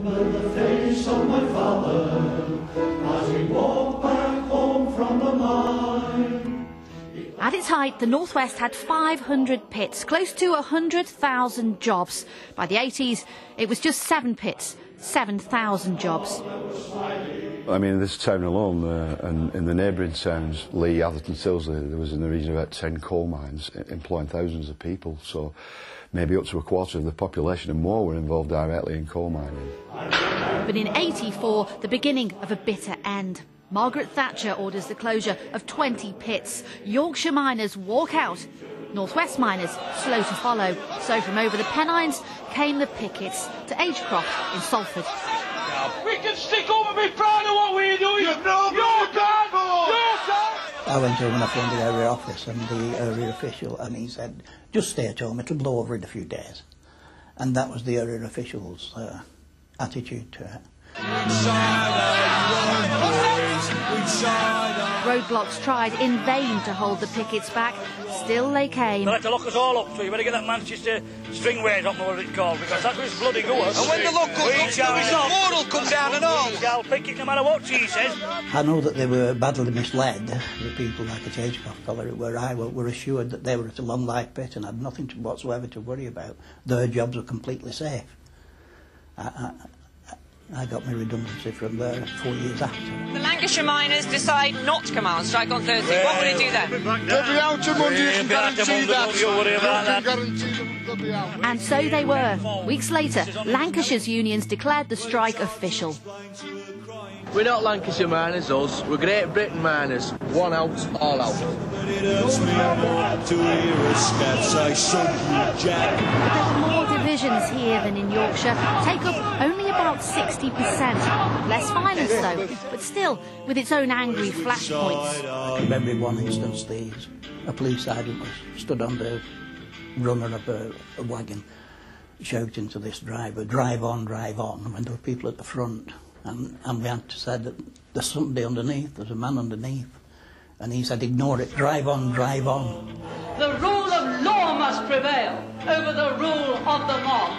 remember the face of my father as we walked back home from the mine. At its height, the North West had 500 pits, close to 100,000 jobs. By the 80s, it was just 7 pits, 7,000 jobs. I mean, this town alone and in the neighbouring towns, Leigh, Atherton, Tyldesley, there was in the region of about 10 coal mines employing thousands of people. So maybe up to a quarter of the population and more were involved directly in coal mining. But in '84, the beginning of a bitter end. Margaret Thatcher orders the closure of 20 pits. Yorkshire miners walk out. North West miners slow to follow. So from over the Pennines came the pickets to Agecroft in Salford. We can stick over me proud of what we're doing. You know, I went home and I phoned the area office and the area official, and he said, just stay at home, it'll blow over in a few days. And that was the area official's attitude to it. Roadblocks tried in vain to hold the pickets back. Still they came. They'll have to lock us all up, so you better get that Manchester string ways up, what it's called, because that's what's bloody good. And when the lock comes up, the board will come down and all. I'll pick it no matter what she says. I know that they were badly misled, the people like at Agecroft Colliery, where I were assured that they were at a long life pit and had nothing whatsoever to worry about. Their jobs were completely safe. I got my redundancy from there 4 years after. The Lancashire miners decide not to come out on strike on Thursday. What will it do then? They'll be out on Monday, you can guarantee that. And so they were. Weeks later, Lancashire's unions declared the strike official. We're not Lancashire miners, us. We're Great Britain miners. One out, all out. But there were more divisions here than in Yorkshire. Take up only about 60%. Less violence, though, but still with its own angry flashpoints. I remember in one instance, a police sergeant was stood on the runner of a wagon, shouting to this driver, drive on, when there were people at the front. And we had to say that there's somebody underneath, there's a man underneath. And he said, ignore it, drive on, drive on. The rule of law must prevail over the rule of the mob.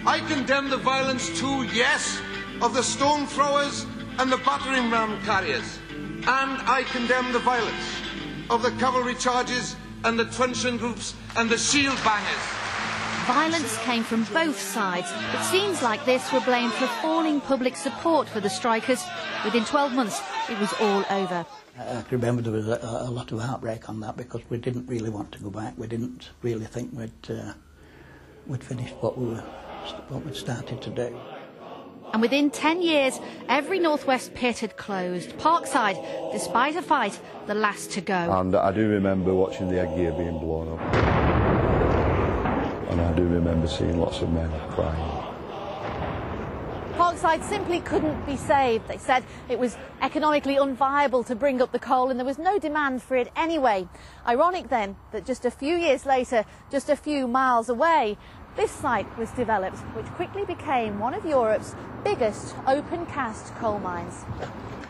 I condemn the violence too, yes, of the stone throwers and the battering ram carriers. And I condemn the violence of the cavalry charges and the truncheon groups and the shield bangers. Violence came from both sides, but scenes like this were blamed for falling public support for the strikers. Within 12 months, it was all over. I can remember there was a lot of heartbreak on that because we didn't really want to go back. We didn't really think we'd finished what we'd started to do. And within 10 years, every North West pit had closed. Parkside, despite a fight, the last to go. And I do remember watching the headgear being blown up. And I do remember seeing lots of men crying. Parkside simply couldn't be saved. They said it was economically unviable to bring up the coal and there was no demand for it anyway. Ironic then that just a few years later, just a few miles away, this site was developed, which quickly became one of Europe's biggest open-cast coal mines.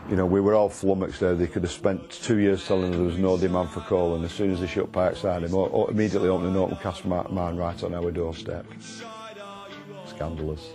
You know, we were all flummoxed there. They could have spent 2 years telling us there was no demand for coal, and as soon as they shut Parkside, they immediately opened an open-cast mine right on our doorstep. Scandalous.